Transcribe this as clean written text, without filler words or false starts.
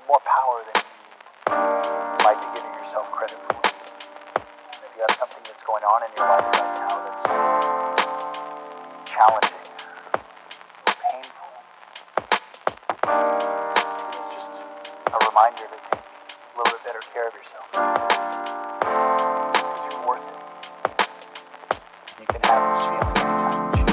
more power than you might be giving yourself credit for. If you have something that's going on in your life right now that's challenging or painful, it's just a reminder to take a little bit better care of yourself. Because you're worth it. You can have this feeling anytime you choose.